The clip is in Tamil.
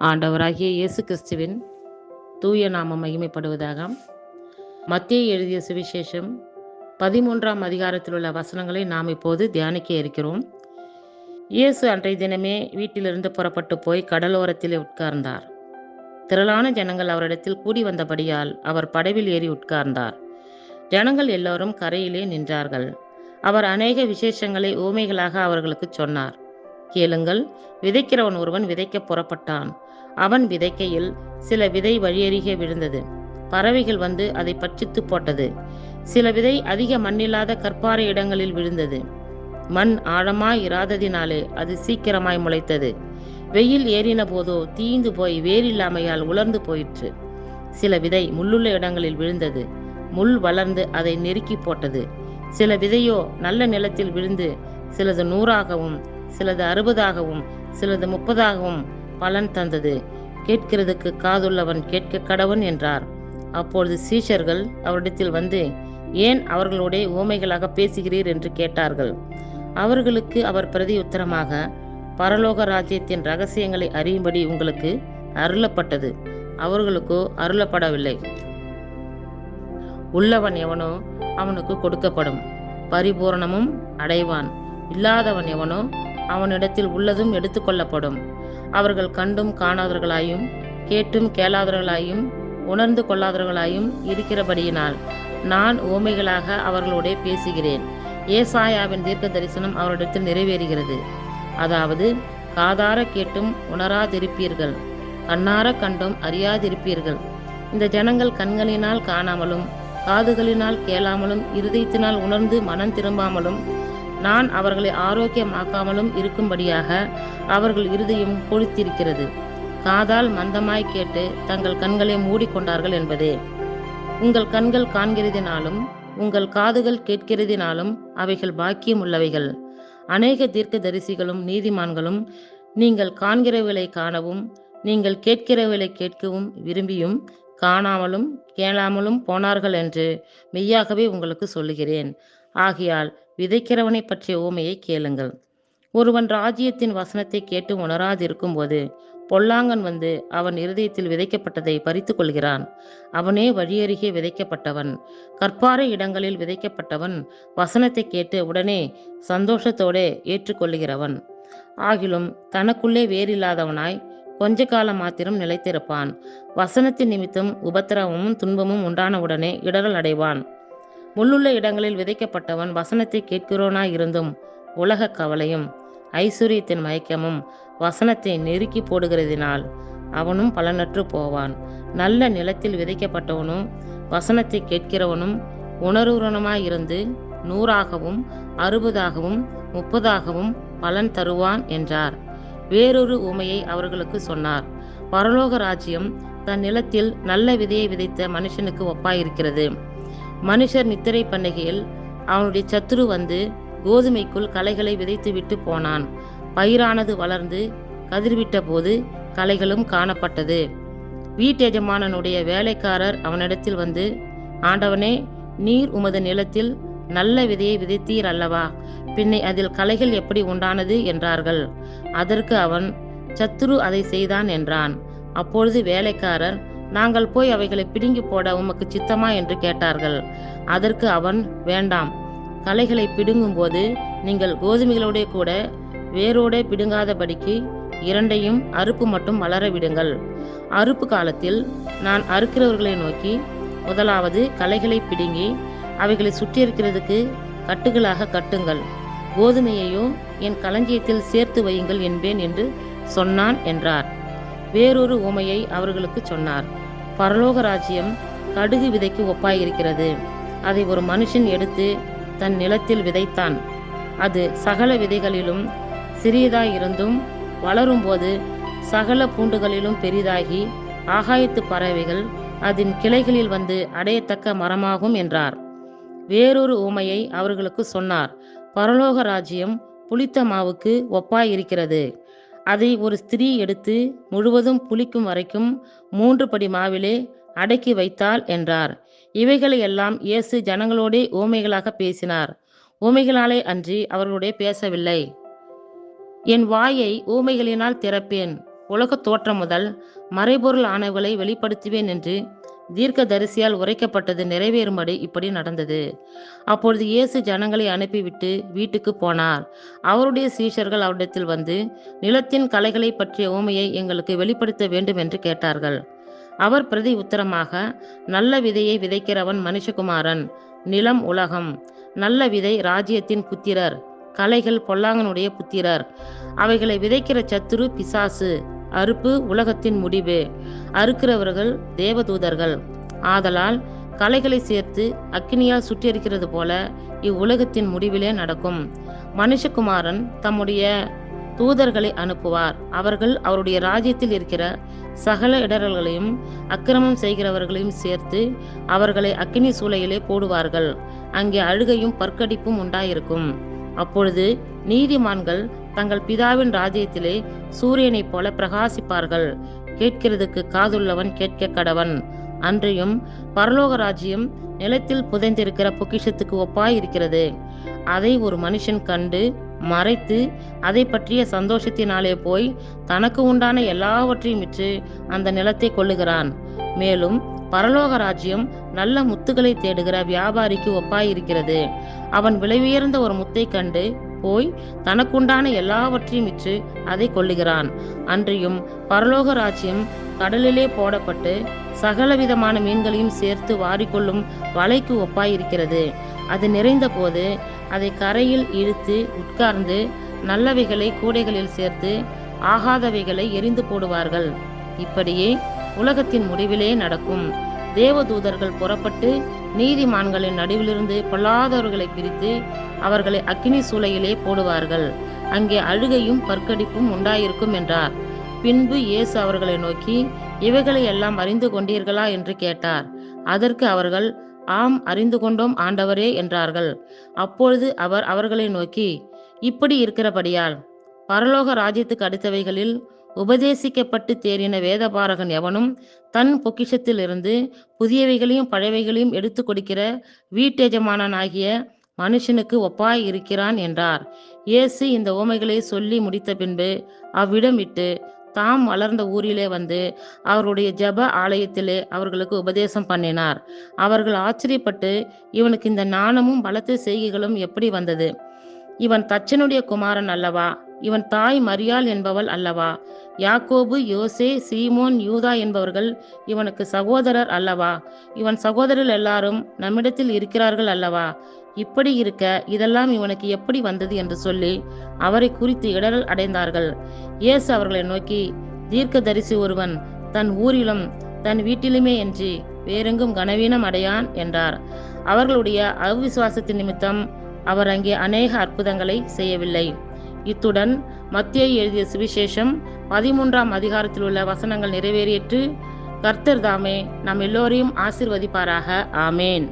ஆண்டவராகிய இயேசு கிறிஸ்துவின் தூய நாமம் மகிமைப்படுவதாக. மத்தேயு எழுதிய சுவிசேஷம் 13ஆம் அதிகாரத்தில் உள்ள வசனங்களை நாம் இப்போது தியானிக்க இருக்கிறோம். இயேசு அன்றைய தினமே வீட்டிலிருந்து புறப்பட்டு போய் கடலோரத்திலே உட்கார்ந்தார். திரளான ஜனங்கள் அவரிடத்தில் கூடி வந்தபடியால் அவர் படவில் ஏறி உட்கார்ந்தார். ஜனங்கள் எல்லோரும் கரையிலே நின்றார்கள். அவர் அநேக விசேஷங்களை உவமைகளாக அவர்களுக்கு சொன்னார். கேளுங்கள், விதைக்கிறவன் ஒருவன் விதைக்க புறப்பட்டான். அவன் விதைக்கையில் சில விதை வழியருகே விழுந்தது. பறவைகள் வந்து அதை பட்சித்து போட்டது. சில விதை அதிக மண்ணில்லாத கற்பாறை இடங்களில் விழுந்தது. மண் ஆழமாய் இராததினாலே அது சீக்கிரமாய் முளைத்தது. வெயில் ஏறின போதோ தீந்து போய் வேரில்லாமையால் உலர்ந்து போயிற்று. சில விதை முள்ளுள்ள இடங்களில் விழுந்தது. முள் வளர்ந்து அதை நெருக்கி போட்டது. சில விதையோ நல்ல நிலத்தில் விழுந்து சிலது 100ஆகவும் சிலது 60ஆகவும் சிலது 30ஆகவும் பலன் தந்தது. கேட்கிறதுக்கு காதுள்ளவன் கேட்க கடவன் என்றார். அப்பொழுது சீஷர்கள் அவரிடத்தில் வந்து, ஏன் அவர்களோட உவமைகளாக பேசுகிறீர் என்று கேட்டார்கள். அவர்களுக்கு அவர் பிரதியுத்தரமாக, பரலோக ராஜ்யத்தின் ரகசியங்களை அறியும்படி உங்களுக்கு அருளப்பட்டது, அவர்களுக்கோ அருளப்படவில்லை. உள்ளவன் எவனோ அவனுக்கு கொடுக்கப்படும், பரிபூரணமும் அடைவான். இல்லாதவன் எவனோ அவனிடத்தில் உள்ளதும் எடுத்துக்கொள்ளப்படும். அவர்கள் கண்டும் காணாதவர்களாயும் கேட்டும் கேளாதவர்களாயும் உணர்ந்து கொள்ளாதவர்களாயும் இருக்கிறபடியினால் நான் உவமைகளாக அவர்களோட பேசுகிறேன். ஏசாயாவின் தீர்க்க தரிசனம் அவரிடத்தில் நிறைவேறுகிறது. அதாவது, காதார கேட்டும் உணராதிருப்பீர்கள், கண்ணார கண்டும் அறியாதிருப்பீர்கள். இந்த ஜனங்கள் கண்களினால் காணாமலும் காதுகளினால் கேளாமலும் இருதயத்தினால் உணர்ந்து மனம் திரும்பாமலும் நான் அவர்களை ஆரோக்கியமாக்காமலும் இருக்கும்படியாக அவர்கள் இருதயம் கொழுத்திருக்கிறது. காதால் மந்தமாய் கேட்டு தங்கள் கண்களை மூடிக்கொண்டார்கள் என்பதே. உங்கள் கண்கள் காண்கிறதினாலும் உங்கள் காதுகள் கேட்கிறதினாலும் அவைகள் பாக்கியம் உள்ளவைகள். அநேக தீர்க்க தரிசிகளும் நீதிமான்களும் நீங்கள் காண்கிறவர்களை காணவும் நீங்கள் கேட்கிறவர்களை கேட்கவும் விரும்பியும் காணாமலும் கேளாமலும் போனார்கள் என்று மெய்யாகவே உங்களுக்கு சொல்லுகிறேன். ஆகையால் விதைக்கிறவனை பற்றிய உவமையை கேளுங்கள். ஒருவன் ராஜ்யத்தின் வசனத்தை கேட்டு உணராதிருக்கும் போது பொல்லாங்கன் வந்து அவன் இருதயத்தில் விதைக்கப்பட்டதை பறித்து கொள்கிறான். அவனே வழியருகே விதைக்கப்பட்டவன். கற்பாறை இடங்களில் விதைக்கப்பட்டவன் வசனத்தை கேட்டு உடனே சந்தோஷத்தோடு ஏற்றுக்கொள்ளுகிறவன். ஆகிலும் தனக்குள்ளே வேறில்லாதவனாய் கொஞ்ச காலம் மாத்திரம் நிலைத்திருப்பான். வசனத்தின் நிமித்தம் உபத்திரவமும் துன்பமும் உண்டானவுடனே இடரல் அடைவான். முள்ளுள்ள இடங்களில் விதைக்கப்பட்டவன் வசனத்தை கேட்கிறோனாய் இருந்தும் உலக கவலையும் ஐஸ்வர்யத்தின் மயக்கமும் வசனத்தை நெருக்கி போடுகிறதினால் அவனும் பலனற்று போவான். நல்ல நிலத்தில் விதைக்கப்பட்டவனும் வசனத்தை கேட்கிறவனும் உணர்வுறனுமாயிருந்து 100ஆகவும் 60ஆகவும் 30ஆகவும் பலன் தருவான் என்றார். வேறொரு உவமையை அவர்களுக்கு சொன்னார். பரலோக ராஜ்யம் தன் நிலத்தில் நல்ல விதையை விதைத்த மனுஷனுக்கு ஒப்பாயிருக்கிறது. மனுஷர் நித்திரை பண்ணுகையில் அவனுடைய சத்துரு வந்து கோதுமைக்குள் களைகளை விதைத்து விட்டு போனான். பயிரானது வளர்ந்து கதிர்விட்ட போது களைகளும் காணப்பட்டது. வீட்டெஜமானனுடைய வேலைக்காரர் அவனிடத்தில் வந்து, ஆண்டவனே, நீர் உமது நிலத்தில் நல்ல விதையை விதைத்தீர் அல்லவா, பின்னை அதில் களைகள் எப்படி உண்டானது என்றார்கள். அதற்கு அவன், சத்துரு அதை செய்தான் என்றான். அப்பொழுது வேலைக்காரர், நாங்கள் போய் அவைகளை பிடுங்கி போட உமக்கு சித்தமா என்று கேட்டார்கள். அதற்கு அவன், வேண்டாம், களைகளை பிடுங்கும் போது நீங்கள் கோதுமைகளோட கூட வேரோட பிடுங்காதபடிக்கு இரண்டையும் அறுப்பு மட்டும் வளர விடுங்கள். அறுப்பு காலத்தில் நான் அறுக்கிறவர்களை நோக்கி, முதலாவது களைகளை பிடுங்கி அவைகளை சுற்றியிருக்கிறதுக்கு கட்டுகளாக கட்டுங்கள், கோதுமையையோ என் களஞ்சியத்தில் சேர்த்து வையுங்கள் என்பேன் என்று சொன்னான் என்றார். வேறொரு உவமையை அவர்களுக்கு சொன்னார். பரலோக ராஜ்யம் கடுகு விதைக்கு ஒப்பாயிருக்கிறது. அதை ஒரு மனுஷன் எடுத்து தன் நிலத்தில் விதைத்தான். அது சகல விதைகளிலும் சிறியதாயிருந்தும் வளரும்போது சகல பூண்டுகளிலும் பெரிதாகி ஆகாயத்து பறவைகள் அதன் கிளைகளில் வந்து அடையத்தக்க மரமாகும் என்றார். வேறொரு உவமையை அவர்களுக்கு சொன்னார். பரலோக ராஜ்யம் புளித்த மாவுக்கு ஒப்பாயிருக்கிறது. அதை ஒரு ஸ்திரீ எடுத்து முழுவதும் புளிக்கும் வரைக்கும் 3 படி மாவிலே அடக்கி வைத்தாள் என்றார். இவைகளை எல்லாம் இயேசு ஜனங்களோடே உவமைகளாக பேசினார். உவமைகளாலே அன்றி அவர்களோடே பேசவில்லை. என் வாயை ஊமைகளினால் திறப்பேன், உலக தோற்றம் முதல் மறைபொருள் ஆனவர்களை வெளிப்படுத்துவேன் என்று தீர்க்கதரிசியால் உரைக்கப்பட்டது நிறைவேறும்படி இப்படி நடந்தது. அப்பொழுது இயேசு ஜனங்களை அனுப்பிவிட்டு வீட்டுக்கு போனார். அவருடைய சீஷர்கள் அவரிடத்தில் வந்து, நிலத்தின் களைகளை பற்றிய உவமையை எங்களுக்கு வெளிப்படுத்த வேண்டும் என்று கேட்டார்கள். அவர் பிரதி உத்தரமாக, நல்ல விதையை விதைக்கிறவன் மனுஷகுமாரன், நிலம் உலகம். நல்ல விதை ராஜ்யத்தின் புத்திரர், களைகள் பொல்லாங்கனுடைய புத்திரர். அவைகளை விதைக்கிற சத்துரு பிசாசு. அறுப்பு உலகத்தின் முடிவு. அறுக்கிறவர்கள் தேவதூதர்கள். ஆதலால் களைகளை சேர்த்து அக்கினியால் சுட்டெரிக்கிறது போல இவ்வுலகத்தின் முடிவிலே நடக்கும். மனுஷகுமாரன் தம்முடைய தூதர்களை அனுப்புவார். அவர்கள் அவருடைய ராஜ்யத்தில் இருக்கிற சகல இடர்களையும் அக்கிரமம் செய்கிறவர்களையும் சேர்த்து அவர்களை அக்கினி சூளையிலே போடுவார்கள். அங்கே அழுகையும் பற்கடிப்பும் உண்டாயிருக்கும். அப்பொழுது நீதிமான்கள் தங்கள் பிதாவின் ராஜ்யத்திலே சூரியனைப் போல பிரகாசிப்பார்கள். கேட்கிறதுக்கு காதுள்ளவன் கேட்க கடவன். அன்றையும் பரலோக ராஜ்யம் நிலத்தில் புதைந்திருக்கிற பொக்கிஷத்துக்கு ஒப்பாயிருக்கிறது. அதை ஒரு மனுஷன் கண்டு மறைத்து அதை பற்றிய சந்தோஷத்தினாலே போய் தனக்கு உண்டான எல்லாவற்றையும் விற்று அந்த நிலத்தை கொள்ளுகிறான். மேலும் பரலோக ராஜ்யம் நல்ல முத்துக்களை தேடுகிற வியாபாரிக்கு ஒப்பாயிருக்கிறது. அவன் விலையுயர்ந்த ஒரு முத்தை கண்டு போய் தனக்குண்டான எல்லாவற்றையும் விற்று அதை கொள்ளுகிறான். அன்றியும் பரலோக ராஜ்யம் கடலிலே போடப்பட்டு சகலவிதமான மீன்களையும் சேர்த்து வாரிக்கொள்ளும் வலைக்கு ஒப்பாயிருக்கிறது. அது நிறைந்த போது அதை கரையில் இழுத்து உட்கார்ந்து நல்லவைகளை கூடைகளில் சேர்த்து ஆகாதவைகளை எரிந்து போடுவார்கள். இப்படியே உலகத்தின் முடிவிலே நடக்கும். தேவதூதர்கள் புறப்பட்டு நீதிமான்களின் நடுவிலிருந்து பொல்லாதவர்களை பிரித்து அவர்களை அக்கினி சூளையிலே போடுவார்கள். அங்கே அழுகையும் பற்கடிப்பும் உண்டாயிருக்கும் என்றார். பின்பு இயேசு அவர்களை நோக்கி, இவைகளை எல்லாம் அறிந்து கொண்டீர்களா என்று கேட்டார். அதற்கு அவர்கள், ஆம், அறிந்து கொண்டோம் ஆண்டவரே என்றார்கள். அப்பொழுது அவர் அவர்களை நோக்கி, இப்படி இருக்கிறபடியால் பரலோக ராஜ்யத்துக்கு அடுத்தவைகளில் உபதேசிக்கப்பட்டு தேறின வேதபாரகன் எவனும் தன் பொக்கிஷத்திலிருந்து புதியவைகளையும் பழையவைகளையும் எடுத்து கொடுக்கிற வீட்டெஜமானாகிய மனுஷனுக்கு ஒப்பாய் இருக்கிறான் என்றார். இயேசு இந்த உவமைகளை சொல்லி முடித்த பின்பு அவ்விடம் விட்டு தாம் வளர்ந்த ஊரிலே வந்து அவருடைய ஜெப ஆலயத்திலே அவர்களுக்கு உபதேசம் பண்ணினார். அவர்கள் ஆச்சரியப்பட்டு, இவனுக்கு இந்த ஞானமும் பலத்த செய்கைகளும் எப்படி வந்தது? இவன் தச்சனுடைய குமாரன் அல்லவா? இவன் தாய் மரியாள் என்பவள் அல்லவா? யாக்கோபு, யோசே, சீமோன், யூதா என்பவர்கள் இவனுக்கு சகோதரர் அல்லவா? இவன் சகோதரர் எல்லாரும் நம்மிடத்தில் இருக்கிறார்கள் அல்லவா? இப்படி இருக்க இதெல்லாம் இவனுக்கு எப்படி வந்தது என்று சொல்லி அவரை குறித்து இடரல் அடைந்தார்கள். இயேசு அவர்களை நோக்கி, தீர்க்கதரிசி ஒருவன் தன் ஊரிலும் தன் வீட்டிலுமே என்று வேறெங்கும் கனவீனம் அடையான் என்றார். அவர்களுடைய அவிசுவாசத்தின் நிமித்தம் அவர் அங்கே அநேக அற்புதங்களை செய்யவில்லை. இத்துடன் மத்தேயு எழுதிய சுவிசேஷம் 13ஆம் அதிகாரத்தில் உள்ள வசனங்கள் நிறைவேறிற்று. கர்த்தர் தாமே நம் எல்லோரையும் ஆசீர்வதிப்பாராக. ஆமேன்.